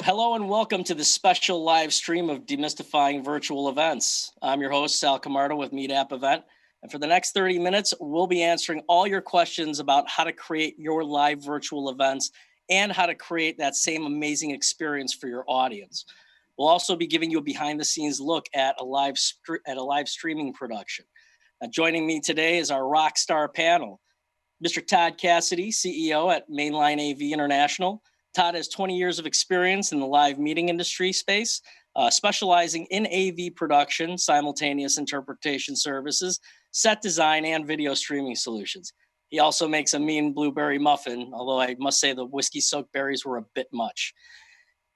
Hello and welcome to the special live stream of Demystifying Virtual Events. I'm your host, Sal Camardo with Meetup Event. And for the next 30 minutes, we'll be answering all your questions about how to create your live virtual events and how to create that same amazing experience for your audience. We'll also be giving you a behind the scenes look at a live streaming production. Joining me today is our rock star panel, Mr. Todd Cassidy, CEO at Mainline AV International. Todd has 20 years of experience in the live meeting industry space, specializing in AV production, simultaneous interpretation services, set design, and video streaming solutions. He also makes a mean blueberry muffin, although I must say the whiskey-soaked berries were a bit much.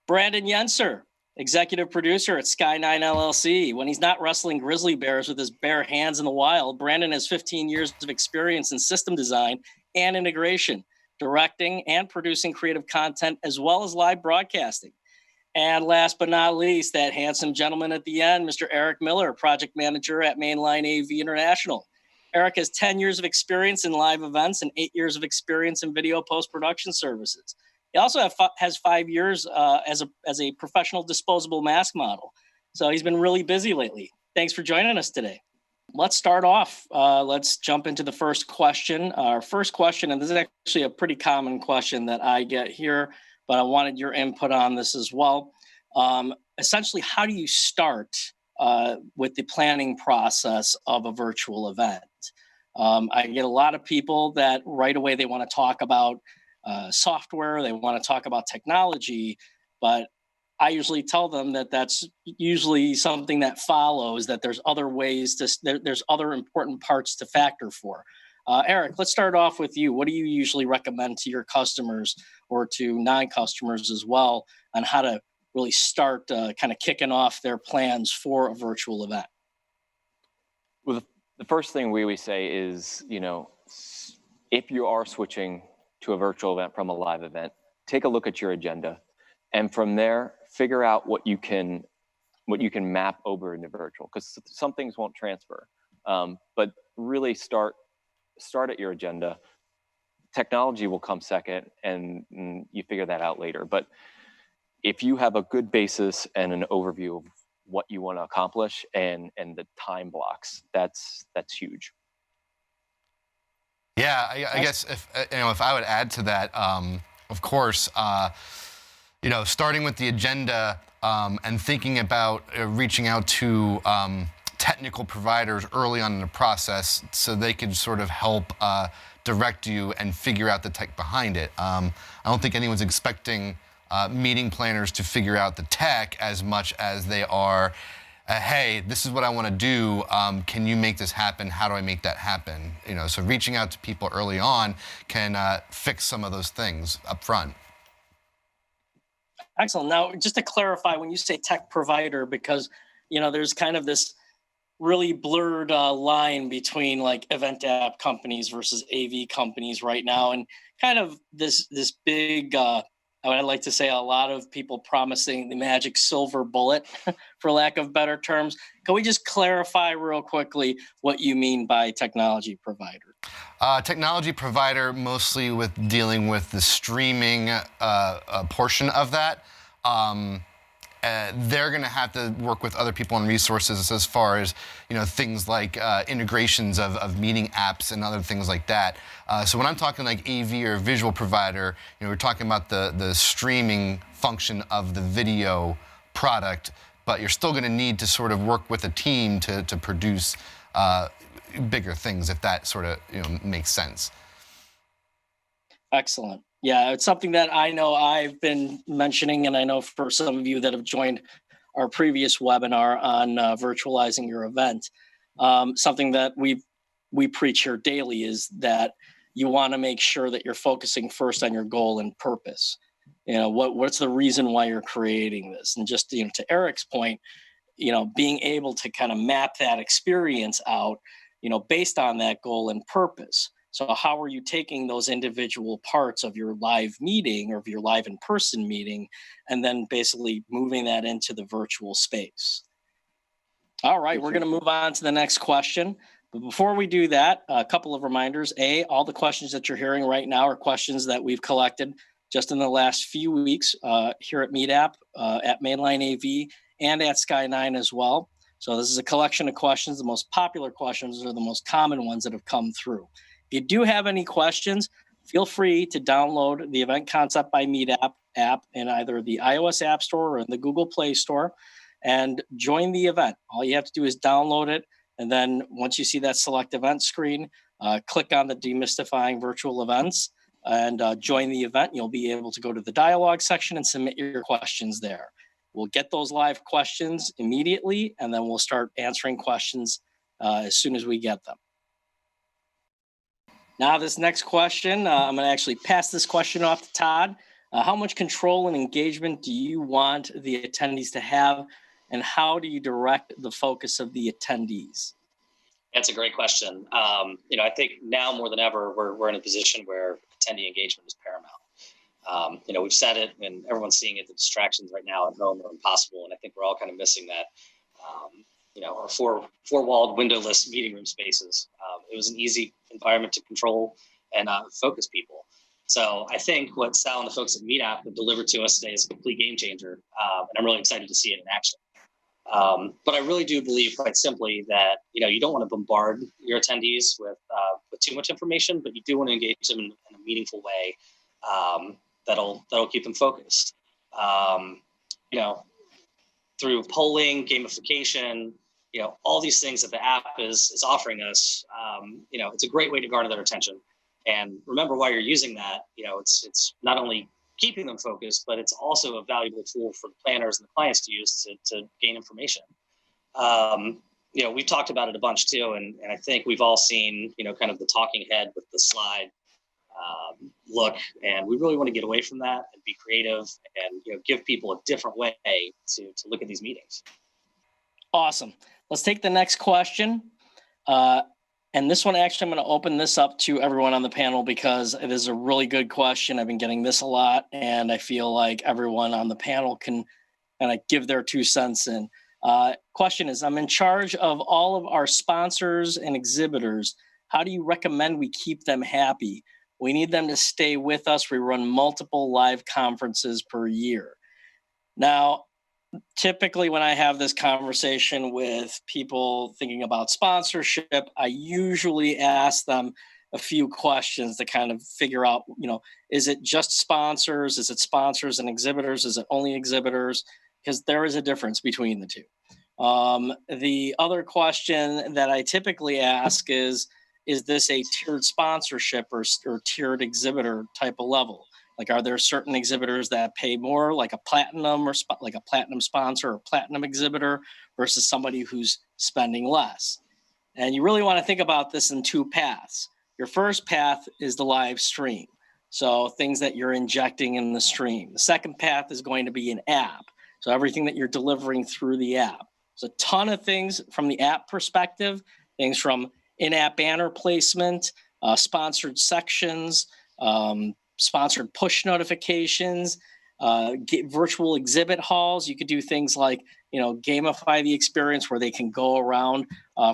Brandon Yenser, executive producer at Sky9 LLC. When he's not wrestling grizzly bears with his bare hands in the wild, Brandon has 15 years of experience in system design and integration, directing and producing creative content, as well as live broadcasting. And last but not least, that handsome gentleman at the end, Mr. Eric Miller, project manager at Mainline AV International. Eric has 10 years of experience in live events and 8 years of experience in video post-production services. He also has 5 years as a professional disposable mask model. So he's been really busy lately. Thanks for joining us today. Let's start off. Let's jump into the first question. Our first question, and this is actually a pretty common question that I get here, but I wanted your input on this as well. Essentially, how do you start with the planning process of a virtual event? I get a lot of people that right away they want to talk about software, they want to talk about technology, but I usually tell them that that's usually something that follows, that there's other ways there's other important parts to factor for. Eric, let's start off with you. What do you usually recommend to your customers or to non-customers as well on how to really start kind of kicking off their plans for a virtual event? Well, the first thing we always say is, if you are switching to a virtual event from a live event, take a look at your agenda. And from there, figure out what you can map over into virtual, because some things won't transfer. But really start at your agenda. Technology will come second, and you figure that out later. But if you have a good basis and an overview of what you want to accomplish and the time blocks, that's huge. Yeah, I guess if I would add to that, of course. Starting with the agenda and thinking about reaching out to technical providers early on in the process so they can sort of help direct you and figure out the tech behind it. I don't think anyone's expecting meeting planners to figure out the tech as much as they are, hey, this is what I want to do. Can you make this happen? How do I make that happen? So reaching out to people early on can fix some of those things up front. Excellent. Now, just to clarify, when you say tech provider, because, there's kind of this really blurred line between like event app companies versus AV companies right now. And kind of this big, I'd like to say a lot of people promising the magic silver bullet, for lack of better terms. Can we just clarify real quickly what you mean by technology provider? Technology provider, mostly with dealing with the streaming portion of that. They're going to have to work with other people and resources as far as things like integrations of meeting apps and other things like that. So when I'm talking like AV or visual provider, we're talking about the streaming function of the video product, but you're still going to need to sort of work with a team to produce bigger things, if that sort of makes sense. Excellent. Yeah, it's something that I know I've been mentioning, and I know for some of you that have joined our previous webinar on virtualizing your event, something that we preach here daily is that you want to make sure that you're focusing first on your goal and purpose. What's the reason why you're creating this? And just to Eric's point, being able to kind of map that experience out, based on that goal and purpose. So how are you taking those individual parts of your live meeting or of your live in-person meeting and then basically moving that into the virtual space? All right, we're going to move on to the next question. But before we do that, a couple of reminders. All the questions that you're hearing right now are questions that we've collected just in the last few weeks here at MeetApp, at Mainline AV, and at Sky9 as well. So this is a collection of questions. The most popular questions are the most common ones that have come through. If you do have any questions, feel free to download the Event Concept by MeetApp app in either the iOS App Store or in the Google Play Store and join the event. All you have to do is download it. And then once you see that select event screen, click on the Demystifying Virtual Events and join the event. You'll be able to go to the dialogue section and submit your questions there. We'll get those live questions immediately, and then we'll start answering questions as soon as we get them. Now, this next question, I'm going to actually pass this question off to Todd. How much control and engagement do you want the attendees to have, and how do you direct the focus of the attendees? That's a great question. I think now more than ever, we're in a position where attendee engagement is paramount. We've said it, and everyone's seeing it. The distractions right now at home are impossible, and I think we're all kind of missing that. Our four-walled, windowless meeting room spaces. It was an easy environment to control and focus people. So I think what Sal and the folks at MeetApp have delivered to us today is a complete game changer, and I'm really excited to see it in action. But I really do believe, quite simply, that you don't want to bombard your attendees with too much information, but you do want to engage them in a meaningful way that'll keep them focused. Through polling, gamification, all these things that the app is offering us. It's a great way to garner their attention. And remember, while you're using that, it's not only keeping them focused, but it's also a valuable tool for the planners and the clients to use to gain information. We've talked about it a bunch too, and I think we've all seen, kind of the talking head with the slide look, and we really want to get away from that and be creative and give people a different way to look at these meetings. Awesome. Let's take the next question. And this one, actually, I'm going to open this up to everyone on the panel because it is a really good question. I've been getting this a lot, and I feel like everyone on the panel can kind of give their 2 cents in. Question is, I'm in charge of all of our sponsors and exhibitors. How do you recommend we keep them happy? We need them to stay with us. We run multiple live conferences per year. Now, typically when I have this conversation with people thinking about sponsorship, I usually ask them a few questions to kind of figure out, is it just sponsors? Is it sponsors and exhibitors? Is it only exhibitors? Because there is a difference between the two. The other question that I typically ask is this a tiered sponsorship or tiered exhibitor type of level? Like, are there certain exhibitors that pay more, like a platinum or like a platinum sponsor or platinum exhibitor versus somebody who's spending less? And you really want to think about this in 2 paths. Your first path is the live stream. So things that you're injecting in the stream. The second path is going to be an app. So everything that you're delivering through the app. There's a ton of things from the app perspective, things from in-app banner placement, sponsored sections, sponsored push notifications, virtual exhibit halls. You could do things like, gamify the experience where they can go around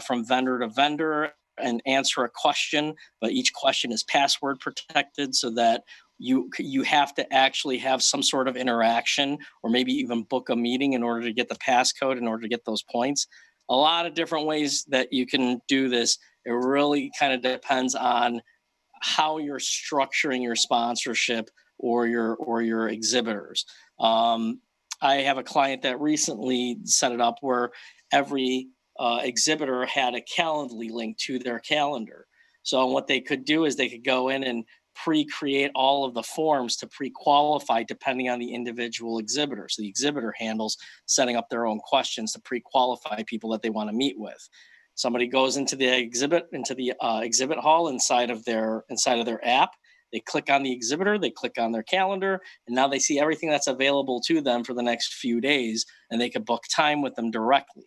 from vendor to vendor and answer a question, but each question is password protected so that you have to actually have some sort of interaction or maybe even book a meeting in order to get the passcode, in order to get those points. A lot of different ways that you can do this. It really kind of depends on how you're structuring your sponsorship or your exhibitors. I have a client that recently set it up where every exhibitor had a Calendly link to their calendar. So what they could do is they could go in and pre-create all of the forms to pre-qualify depending on the individual exhibitor. So the exhibitor handles setting up their own questions to pre-qualify people that they want to meet with. Somebody goes into the exhibit hall inside of their app. They click on the exhibitor, they click on their calendar, and now they see everything that's available to them for the next few days, and they could book time with them directly.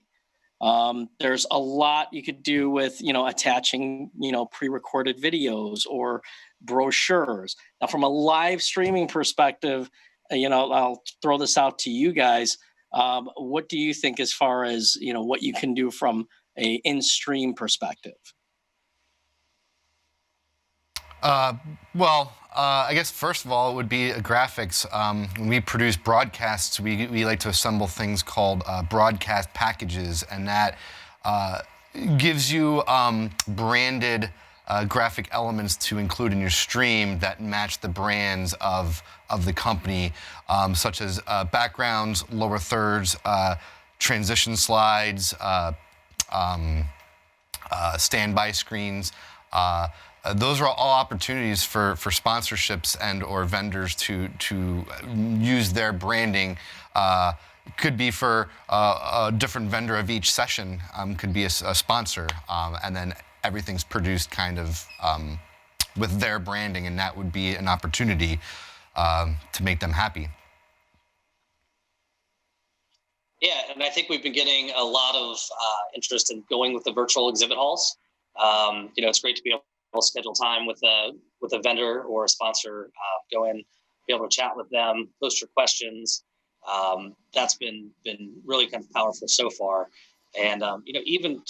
There's a lot you could do with, attaching, pre-recorded videos or brochures. Now, from a live streaming perspective, I'll throw this out to you guys. What do you think as far as, what you can do from a in-stream perspective? I guess first of all, it would be graphics. When we produce broadcasts, we like to assemble things called broadcast packages, and that gives you branded graphic elements to include in your stream that match the brands of the company, such as backgrounds, lower thirds, transition slides, standby screens. Those are all opportunities for sponsorships and or vendors to use their branding. Could be for a different vendor of each session, could be a sponsor, and then everything's produced kind of with their branding, and that would be an opportunity to make them happy. Yeah, and I think we've been getting a lot of interest in going with the virtual exhibit halls. It's great to be able to schedule time with a vendor or a sponsor, go in, be able to chat with them, post your questions. That's been really kind of powerful so far. And even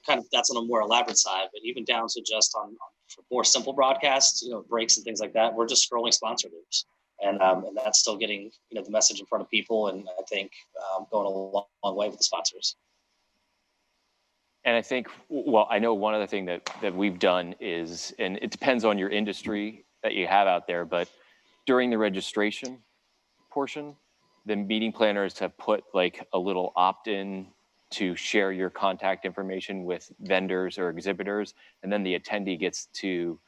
kind of that's on a more elaborate side, but even down to just on for more simple broadcasts, breaks and things like that, we're just scrolling sponsor loops. And that's still getting the message in front of people, and I think going a long way with the sponsors. And I think, well, I know one other thing that we've done is, and it depends on your industry that you have out there, but during the registration portion, the meeting planners have put like a little opt-in to share your contact information with vendors or exhibitors, and then the attendee gets to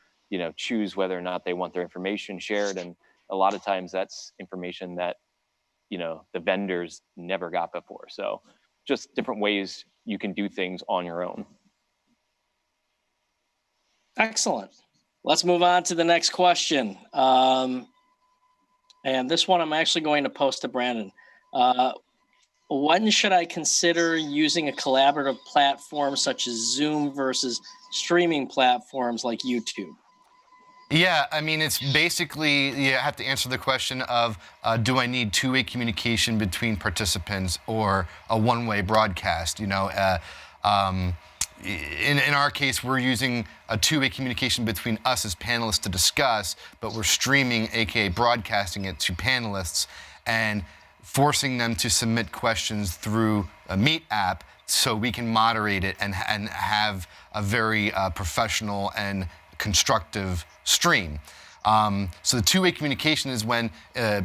choose whether or not they want their information shared. And a lot of times that's information that the vendors never got before. So just different ways you can do things on your own. Excellent. Let's move on to the next question. And this one I'm actually going to post to Brandon. When should I consider using a collaborative platform such as Zoom versus streaming platforms like YouTube? Yeah, I mean, it's basically, you have to answer the question of, do I need two-way communication between participants or a one-way broadcast? In our case, we're using a two-way communication between us as panelists to discuss, but we're streaming, aka broadcasting it to panelists and forcing them to submit questions through a Meet app so we can moderate it and have a very professional and constructive stream. So the two-way communication is when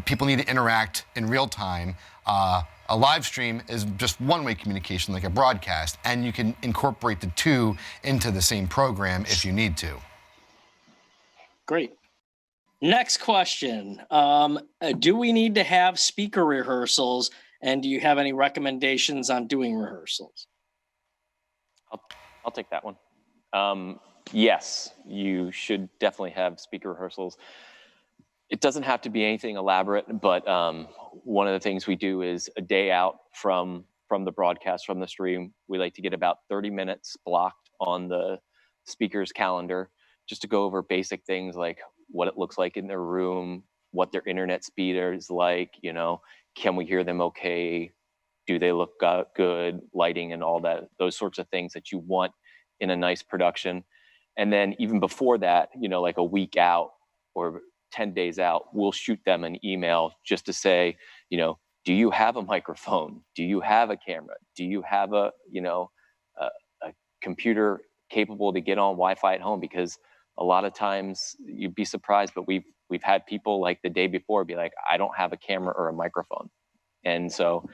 people need to interact in real time. A live stream is just one-way communication, like a broadcast, and you can incorporate the two into the same program if you need to. Great. Next question. Do we need to have speaker rehearsals, and do you have any recommendations on doing rehearsals? I'll take that one. Yes, you should definitely have speaker rehearsals. It doesn't have to be anything elaborate, but one of the things we do is a day out from the broadcast, from the stream, we like to get about 30 minutes blocked on the speaker's calendar just to go over basic things like what it looks like in their room, what their internet speed is like, can we hear them okay? Do they look good? Lighting and all that, those sorts of things that you want in a nice production. And then even before that, like a week out or 10 days out, we'll shoot them an email just to say, do you have a microphone? Do you have a camera? Do you have a computer capable to get on Wi-Fi at home? Because a lot of times you'd be surprised, but we've had people like the day before be like, I don't have a camera or a microphone. And so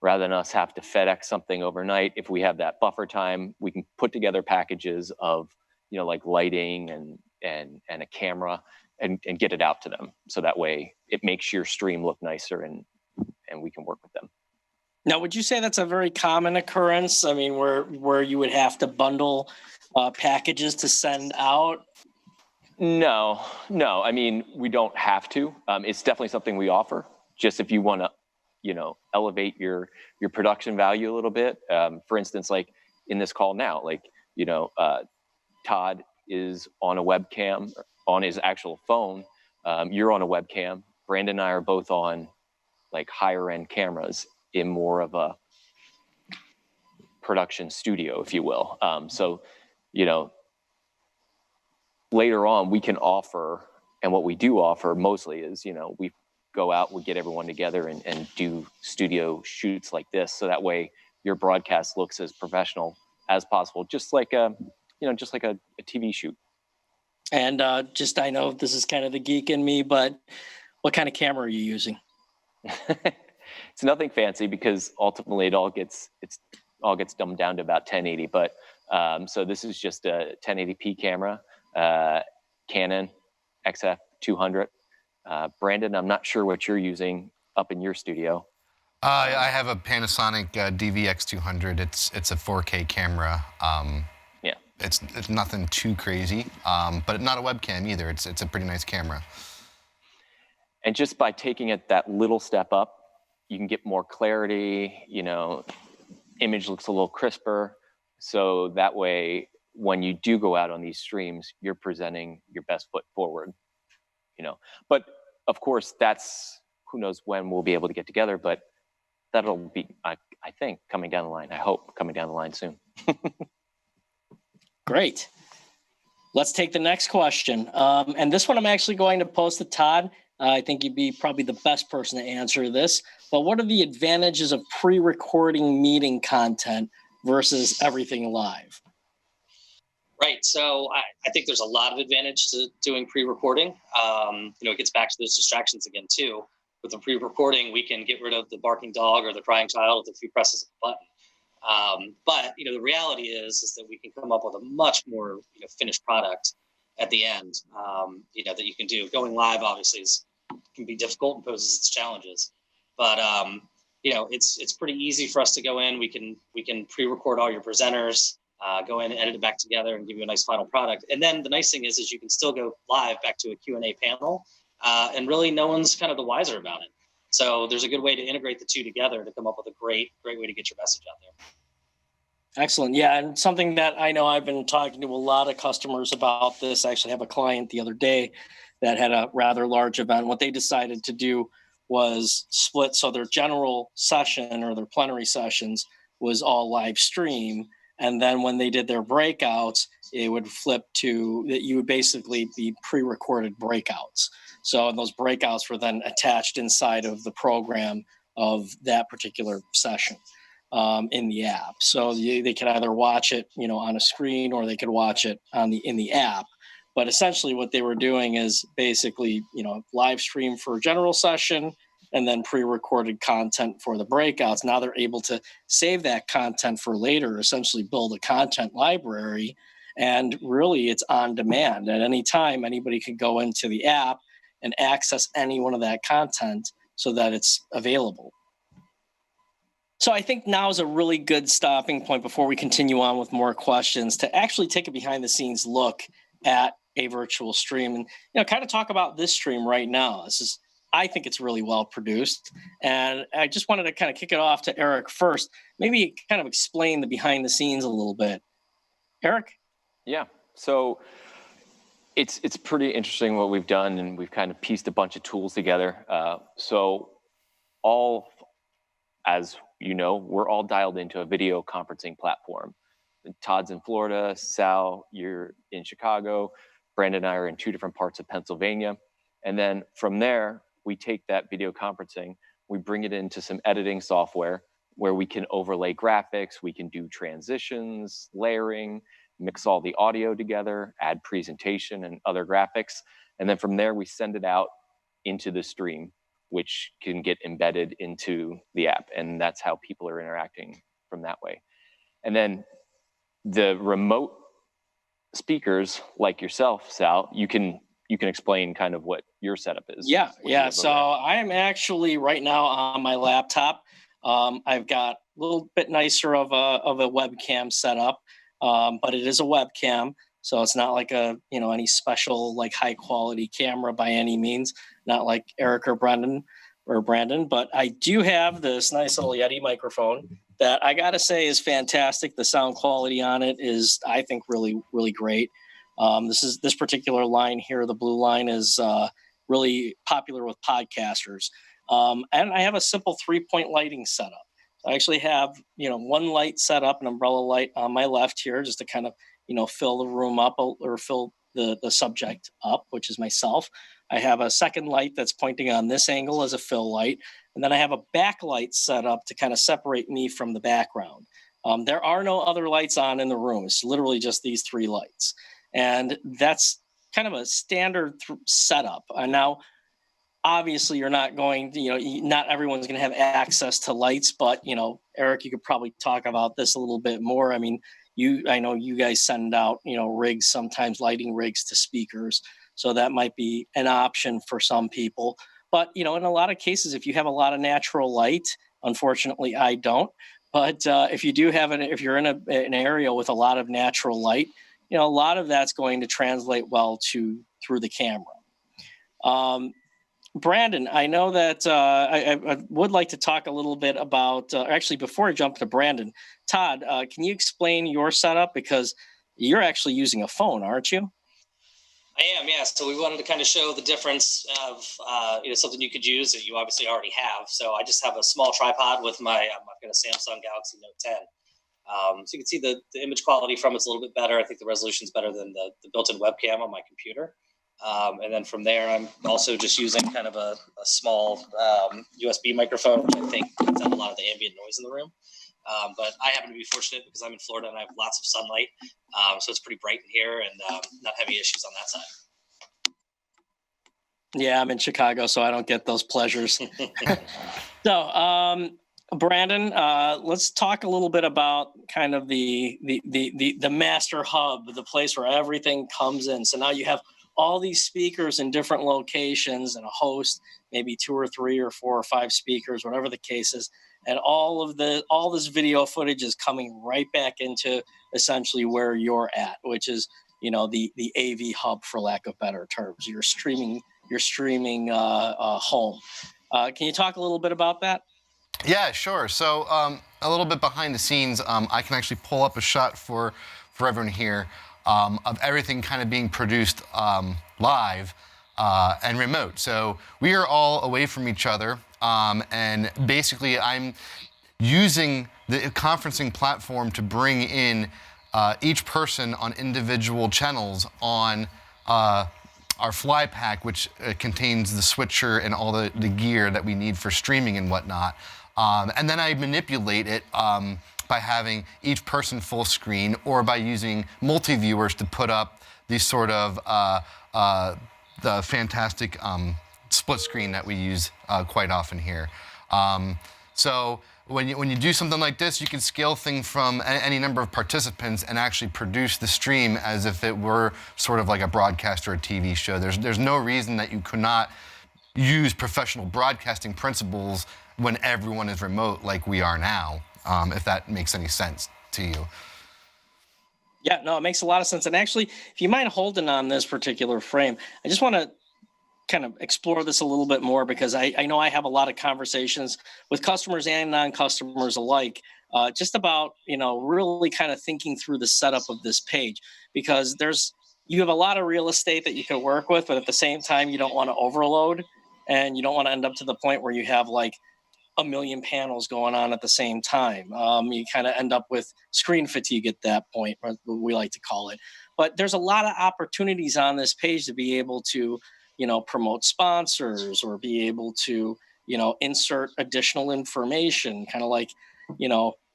rather than us have to FedEx something overnight, if we have that buffer time, we can put together packages of like lighting and a camera and get it out to them. So that way it makes your stream look nicer and we can work with them. Now, would you say that's a very common occurrence? I mean, where you would have to bundle packages to send out? No. I mean, we don't have to. It's definitely something we offer. Just if you want to, elevate your production value a little bit. For instance, like in this call now, like, Todd is on a webcam on his actual phone. You're on a webcam. Brandon and I are both on like higher end cameras in more of a production studio, if you will. So, later on we can offer, and what we do offer mostly is, we go out, we get everyone together and do studio shoots like this. So that way your broadcast looks as professional as possible, just like a TV shoot. And I know this is kind of the geek in me, but what kind of camera are you using? It's nothing fancy because ultimately it all gets dumbed down to about 1080. But so this is just a 1080p camera, Canon XF 200. Brandon, I'm not sure what you're using up in your studio. I have a Panasonic DVX 200. It's a 4K camera. Yeah, it's nothing too crazy, but not a webcam either. It's a pretty nice camera. And just by taking it that little step up, you can get more clarity. Image looks a little crisper. So that way, when you do go out on these streams, you're presenting your best foot forward. But of course, that's, who knows when we'll be able to get together, but that'll be, I think, coming down the line. I hope coming down the line soon. Great. Let's take the next question. And this one I'm actually going to post to Todd. I think you'd be probably the best person to answer this. But what are the advantages of pre-recording meeting content versus everything live? Right. So I think there's a lot of advantage to doing pre-recording. It gets back to those distractions again, too. With the pre-recording, we can get rid of the barking dog or the crying child with a few presses of a button. But the reality is that we can come up with a much more finished product at the end. That you can do. Going live obviously can be difficult and poses its challenges. But it's pretty easy for us to go in. We can pre-record all your presenters, go in and edit it back together and give you a nice final product. And then the nice thing is you can still go live back to a Q&A panel, and really no one's kind of the wiser about it. So there's a good way to integrate the two together to come up with a great way to get your message out there. Excellent. Yeah, and something that I know I've been talking to a lot of customers about this. I actually have a client the other day that had a rather large event. What they decided to do was split. So their general session or their plenary sessions was all live stream. And then when they did their breakouts, it would flip to that you would basically be pre-recorded breakouts. So those breakouts were then attached inside of the program of that particular session in the app. So they could either watch it, on a screen, or they could watch it in the app. But essentially what they were doing is basically, live stream for a general session and then pre-recorded content for the breakouts. Now they're able to save that content for later, essentially build a content library. And really it's on demand. At any time, anybody could go into the app and access any one of that content so that it's available. So I think now is a really good stopping point before we continue on with more questions to actually take a behind the scenes look at a virtual stream and kind of talk about this stream right now. I think it's really well produced, and I just wanted to kind of kick it off to Eric first. Maybe kind of explain the behind the scenes a little bit. Eric? Yeah. So it's pretty interesting what we've done, and we've kind of pieced a bunch of tools together. So all, as you know, we're all dialed into a video conferencing platform. Todd's in Florida, Sal, you're in Chicago, Brandon and I are in 2 different parts of Pennsylvania. And then from there, we take that video conferencing, we bring it into some editing software where we can overlay graphics, we can do transitions, layering, mix all the audio together, add presentation and other graphics. And then from there, we send it out into the stream, which can get embedded into the app. And that's how people are interacting from that way. And then the remote speakers like yourself, Sal, you can explain kind of what your setup is. Yeah. So I am actually right now on my laptop. I've got a little bit nicer of a webcam setup, but it is a webcam. So it's not like any special like high quality camera by any means, not like Eric or Brandon, but I do have this nice little Yeti microphone that I got to say is fantastic. The sound quality on it is, I think, really, really great. This particular line here, the blue line, is really popular with podcasters. And I have a simple 3-point lighting setup. I actually have, one light set up, an umbrella light on my left here, just to kind of, fill the room up or fill the subject up, which is myself. I have a second light that's pointing on this angle as a fill light. And then I have a backlight set up to kind of separate me from the background. There are no other lights on in the room. It's literally just these three lights. And that's kind of a standard setup. And now, obviously, you're not going to, not everyone's going to have access to lights, but, Eric, you could probably talk about this a little bit more. I mean, I know you guys send out, rigs, sometimes lighting rigs to speakers. So that might be an option for some people. But, in a lot of cases, if you have a lot of natural light, unfortunately, I don't. But if you do have if you're in an area with a lot of natural light, a lot of that's going to translate well through the camera. Brandon, I know that I would like to talk a little bit about, actually, before I jump to Brandon, Todd, can you explain your setup? Because you're actually using a phone, aren't you? I am, yeah. So we wanted to kind of show the difference of something you could use that you obviously already have. So I just have a small tripod with I've got a Samsung Galaxy Note 10. So you can see the image quality from it's a little bit better. I think the resolution's better than the built-in webcam on my computer. And then from there, I'm also just using kind of a small USB microphone, which I think cuts out a lot of the ambient noise in the room. But I happen to be fortunate because I'm in Florida and I have lots of sunlight. So it's pretty bright in here and not having issues on that side. Yeah, I'm in Chicago, so I don't get those pleasures. So, Brandon, let's talk a little bit about kind of the master hub, the place where everything comes in. So now you have all these speakers in different locations and a host, maybe 2 or 3 or 4 or 5 speakers, whatever the case is. And all this video footage is coming right back into essentially where you're at, which is, the AV hub, for lack of better terms. Your streaming home. Can you talk a little bit about that? Yeah, sure. So a little bit behind the scenes, I can actually pull up a shot for everyone here of everything kind of being produced live and remote. So we are all away from each other, and basically I'm using the conferencing platform to bring in each person on individual channels on our fly pack, which contains the switcher and all the gear that we need for streaming and whatnot. And then I manipulate it by having each person full screen or by using multi-viewers to put up these sort of the fantastic split screen that we use quite often here. So when you do something like this, you can scale things from any number of participants and actually produce the stream as if it were sort of like a broadcast or a TV show. There's no reason that you could not use professional broadcasting principles when everyone is remote like we are now, if that makes any sense to you. Yeah, no, it makes a lot of sense. And actually, if you mind holding on this particular frame, I just want to kind of explore this a little bit more because I know I have a lot of conversations with customers and non-customers alike, just about, really kind of thinking through the setup of this page, because you have a lot of real estate that you can work with, but at the same time, you don't want to overload and you don't want to end up to the point where you have like a million panels going on at the same time. You kind of end up with screen fatigue at that point, we like to call it. But there's a lot of opportunities on this page to be able to, promote sponsors or be able to, insert additional information, kind of like,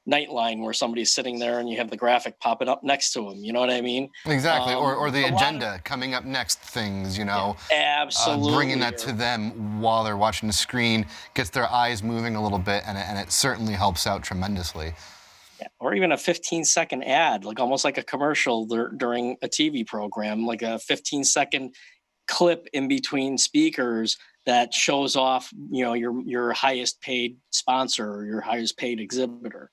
Nightline, where somebody's sitting there and you have the graphic popping up next to them. You know what I mean? Exactly. Or the agenda coming up next things, Absolutely. Bringing that to them while they're watching the screen gets their eyes moving a little bit, and it certainly helps out tremendously. Yeah. Or even a 15-second ad, like almost like a commercial during a TV program, like a 15-second clip in between speakers that shows off, your highest paid sponsor or your highest paid exhibitor.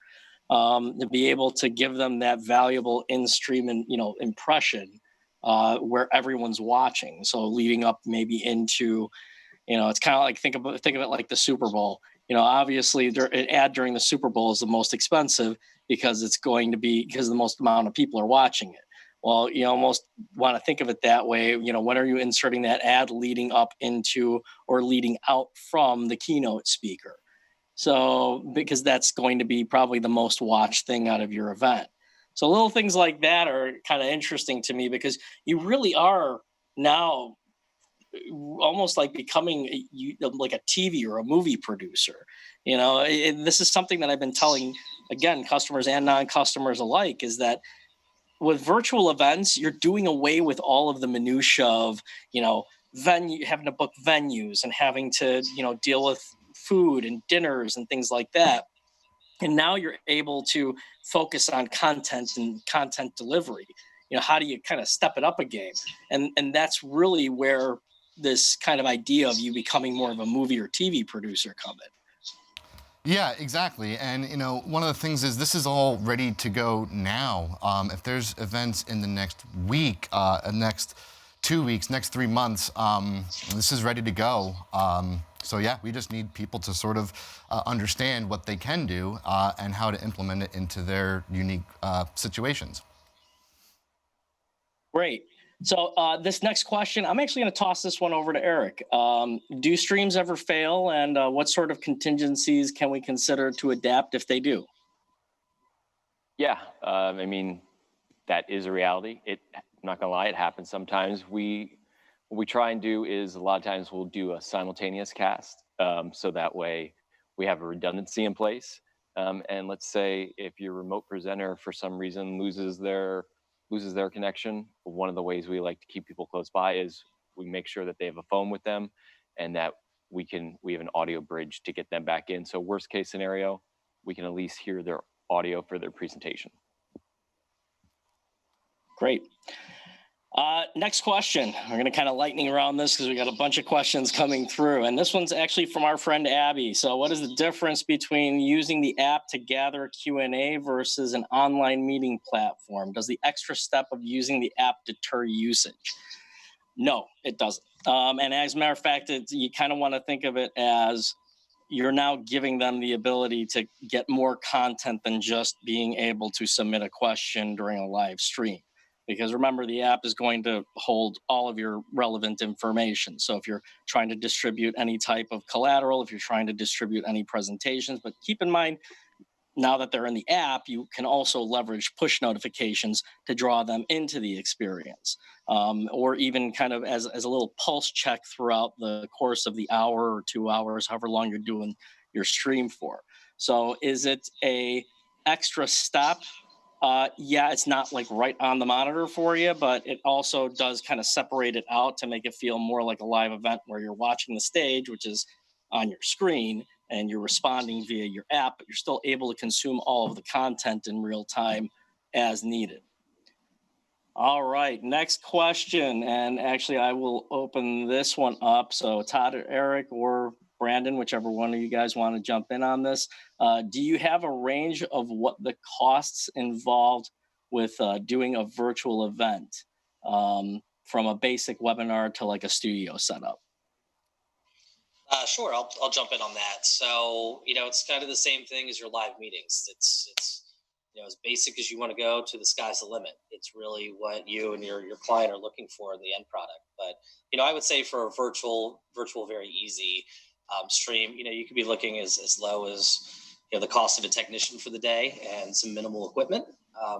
To be able to give them that valuable in-stream and impression where everyone's watching. So leading up maybe into, it's kind of like think of it like the Super Bowl. Obviously an ad during the Super Bowl is the most expensive because the most amount of people are watching it. Well, you almost want to think of it that way. When are you inserting that ad leading up into or leading out from the keynote speaker? So, because that's going to be probably the most watched thing out of your event. So little things like that are kind of interesting to me, because you really are now almost like becoming like a TV or a movie producer. This is something that I've been telling, again, customers and non-customers alike, is that with virtual events, you're doing away with all of the minutia of, having to book venues and having to, deal with food and dinners and things like that. And now you're able to focus on content and content delivery. How do you kind of step it up a game? And that's really where this kind of idea of you becoming more of a movie or TV producer come in. Yeah, exactly. And one of the things is this is all ready to go now. If there's events in the next week, next 2 weeks, next 3 months, this is ready to go. So yeah, we just need people to sort of understand what they can do and how to implement it into their unique situations. Great. So this next question, I'm actually going to toss this one over to Eric. Do streams ever fail, and what sort of contingencies can we consider to adapt if they do? Yeah, I mean, that is a reality. I'm not gonna lie, it happens sometimes. What we try and do is a lot of times we'll do a simultaneous cast, so that way we have a redundancy in place. And let's say if your remote presenter for some reason loses their connection, one of the ways we like to keep people close by is we make sure that they have a phone with them, and that we have an audio bridge to get them back in. So worst case scenario, we can at least hear their audio for their presentation. Great. Next question. We're going to kind of lightning around this because we got a bunch of questions coming through. And this one's actually from our friend Abby. So what is the difference between using the app to gather Q&A versus an online meeting platform? Does the extra step of using the app deter usage? No, it doesn't. And as a matter of fact, you kind of want to think of it as you're now giving them the ability to get more content than just being able to submit a question during a live stream. Because remember, the app is going to hold all of your relevant information. So if you're trying to distribute any type of collateral, if you're trying to distribute any presentations, but keep in mind, now that they're in the app, you can also leverage push notifications to draw them into the experience, or even kind of as a little pulse check throughout the course of the hour or 2 hours, however long you're doing your stream for. So is it a extra step? Yeah, it's not like right on the monitor for you, but it also does kind of separate it out to make it feel more like a live event where you're watching the stage, which is on your screen, and you're responding via your app, but you're still able to consume all of the content in real time as needed. All right, next question. And actually, I will open this one up. So Todd or Eric or Brandon, whichever one of you guys want to jump in on this. Do you have a range of what the costs involved with doing a virtual event, from a basic webinar to like a studio setup? Sure, I'll jump in on that. So, it's kind of the same thing as your live meetings. It's as basic as you want to go to the sky's the limit. It's really what you and your client are looking for in the end product. But, I would say for a virtual, very easy stream, you could be looking as low as, the cost of a technician for the day and some minimal equipment.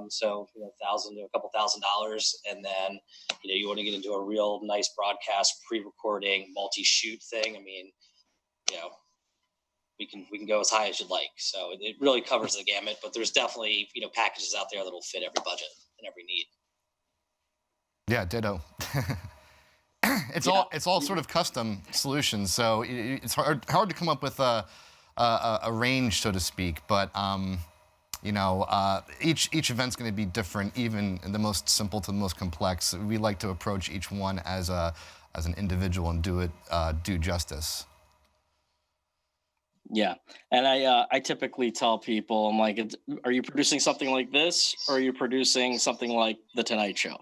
So, $1,000 to a couple $1,000. And then, you want to get into a real nice broadcast, pre-recording, multi-shoot thing. I mean, we can go as high as you'd like. So it really covers the gamut, but there's definitely, packages out there that'll fit every budget and every need. Yeah, ditto. It's all sort of custom solutions. So it's hard to come up with a range, so to speak. But each event's going to be different, even the most simple to the most complex. We like to approach each one as an individual and do justice. Yeah, and I typically tell people, I'm like, are you producing something like this, or are you producing something like The Tonight Show?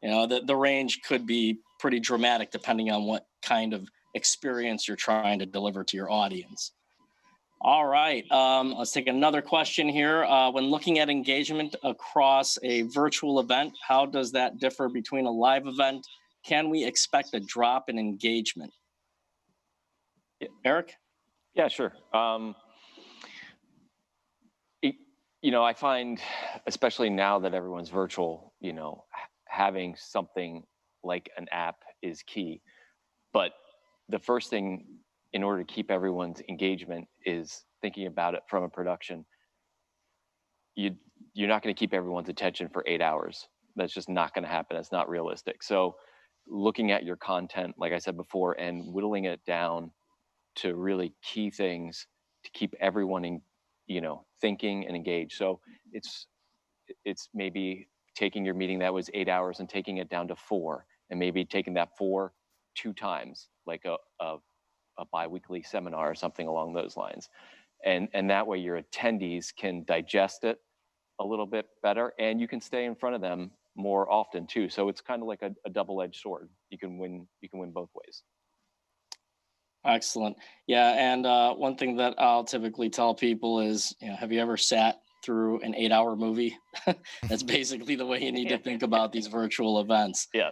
The range could be pretty dramatic depending on what kind of experience you're trying to deliver to your audience. All right, let's take another question here. When looking at engagement across a virtual event, how does that differ between a live event? Can we expect a drop in engagement? Eric? Yeah, sure. I find, especially now that everyone's virtual, having something like an app is key. But the first thing in order to keep everyone's engagement is thinking about it from a production. You're not going to keep everyone's attention for 8 hours. That's just not going to happen. It's not realistic. So looking at your content, like I said before, and whittling it down to really key things to keep everyone thinking and engaged. So it's maybe taking your meeting that was 8 hours and taking it down to 4, and maybe taking that 4 2 times, like a bi-weekly seminar or something along those lines. And that way your attendees can digest it a little bit better, and you can stay in front of them more often too. So it's kind of like a double-edged sword. You can win both ways. Excellent. Yeah, and one thing that I'll typically tell people is, have you ever sat through an 8-hour movie? That's basically the way you need to think about these virtual events. Yeah.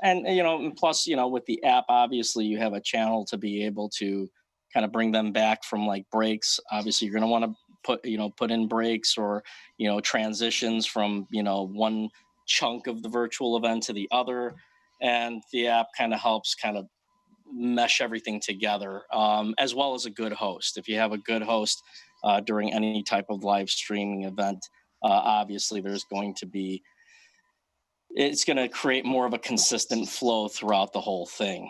And plus, with the app, obviously you have a channel to be able to kind of bring them back from like breaks. Obviously, you're going to want to put in breaks or transitions from one chunk of the virtual event to the other, and the app kind of helps kind of mesh everything together, as well as a good host. If you have a good host during any type of live streaming event, obviously it's going to create more of a consistent flow throughout the whole thing.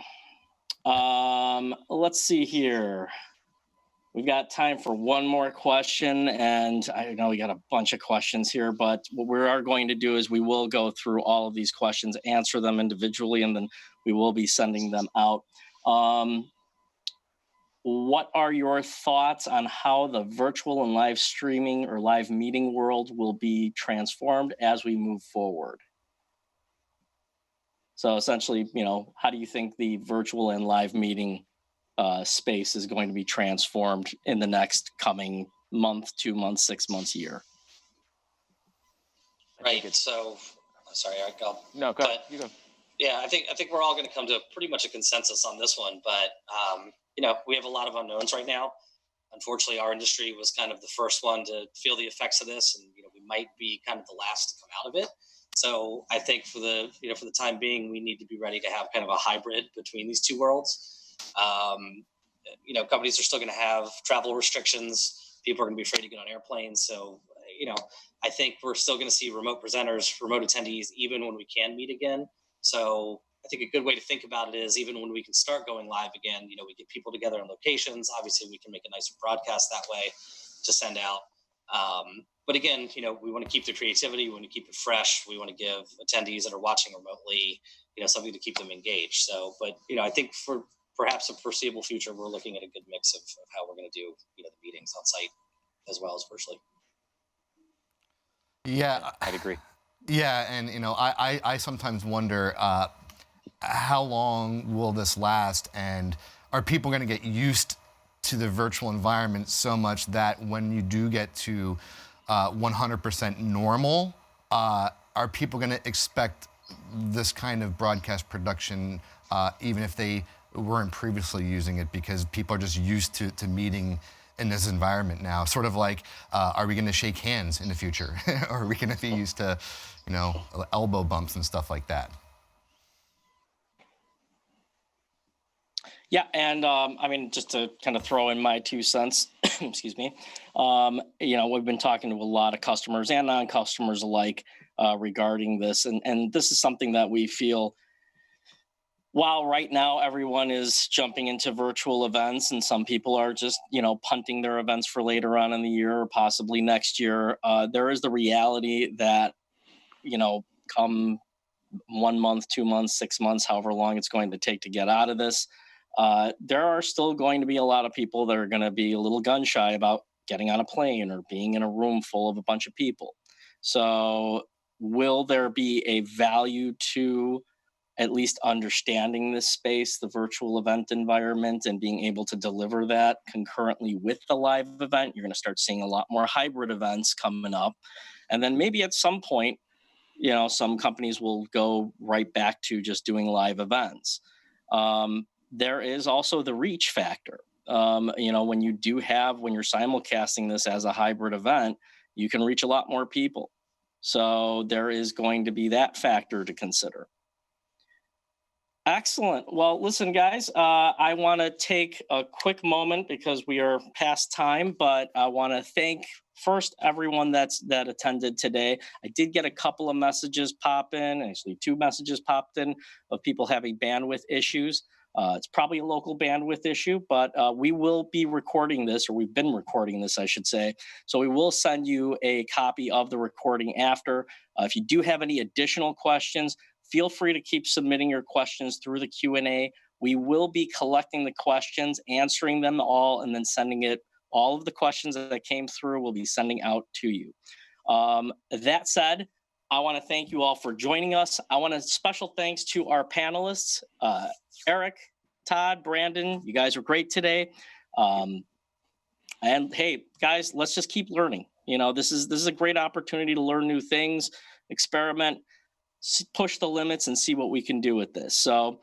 Let's see here. We've got time for one more question, and I know we got a bunch of questions here, but what we are going to do is we will go through all of these questions, answer them individually, and then we will be sending them out. What are your thoughts on how the virtual and live streaming or live meeting world will be transformed as we move forward? So essentially, how do you think the virtual and live meeting space is going to be transformed in the next coming month, 2 months, 6 months, year? Right. So, sorry, I'll No, go ahead. You go. Yeah, I think we're all going to come to pretty much a consensus on this one, but we have a lot of unknowns right now. Unfortunately, our industry was kind of the first one to feel the effects of this, and we might be kind of the last to come out of it. So I think for the time being, we need to be ready to have kind of a hybrid between these two worlds. Companies are still going to have travel restrictions. People are going to be afraid to get on airplanes. So, I think we're still going to see remote presenters, remote attendees, even when we can meet again. So I think a good way to think about it is even when we can start going live again, we get people together in locations. Obviously, we can make a nicer broadcast that way to send out. But again, we want to keep the creativity. We want to keep it fresh. We want to give attendees that are watching remotely, something to keep them engaged. So, but, I think for perhaps a foreseeable future, we're looking at a good mix of how we're going to do, the meetings on site as well as virtually. Yeah, I'd agree. Yeah, and I sometimes wonder how long will this last, and are people going to get used to the virtual environment so much that when you do get to 100% normal, are people going to expect this kind of broadcast production even if they weren't previously using it, because people are just used to meeting in this environment now? Sort of like, are we going to shake hands in the future? Or are we going to be used to, elbow bumps and stuff like that? Yeah, and just to kind of throw in my 2 cents, excuse me, we've been talking to a lot of customers and non-customers alike regarding this, and this is something that we feel, while right now everyone is jumping into virtual events and some people are just, punting their events for later on in the year or possibly next year, there is the reality that, come 1 month, 2 months, 6 months, however long it's going to take to get out of this, there are still going to be a lot of people that are going to be a little gun shy about getting on a plane or being in a room full of a bunch of people. So will there be a value to at least understanding this space, the virtual event environment, and being able to deliver that concurrently with the live event? You're going to start seeing a lot more hybrid events coming up. And then maybe at some point, some companies will go right back to just doing live events. There is also the reach factor. When you're simulcasting this as a hybrid event, you can reach a lot more people. So there is going to be that factor to consider. Excellent. Well, listen, guys, I want to take a quick moment because we are past time, but I want to thank first everyone that attended today. I did get a couple of messages pop in, actually 2 messages popped in of people having bandwidth issues. It's probably a local bandwidth issue, but we will be recording this, or we've been recording this, I should say. So we will send you a copy of the recording after. If you do have any additional questions, feel free to keep submitting your questions through the Q&A. We will be collecting the questions, answering them all, and then sending it. All of the questions that came through, we'll be sending out to you. That said, I want to thank you all for joining us. I want to special thanks to our panelists, Eric, Todd, Brandon. You guys were great today. And hey, guys, let's just keep learning. You know, this is a great opportunity to learn new things, experiment, push the limits, and see what we can do with this. So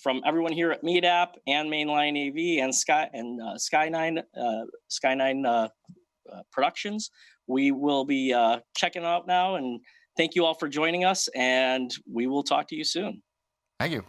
from everyone here at Meetup and Mainline AV and Sky9 Productions, we will be checking out now. And thank you all for joining us, and we will talk to you soon. Thank you.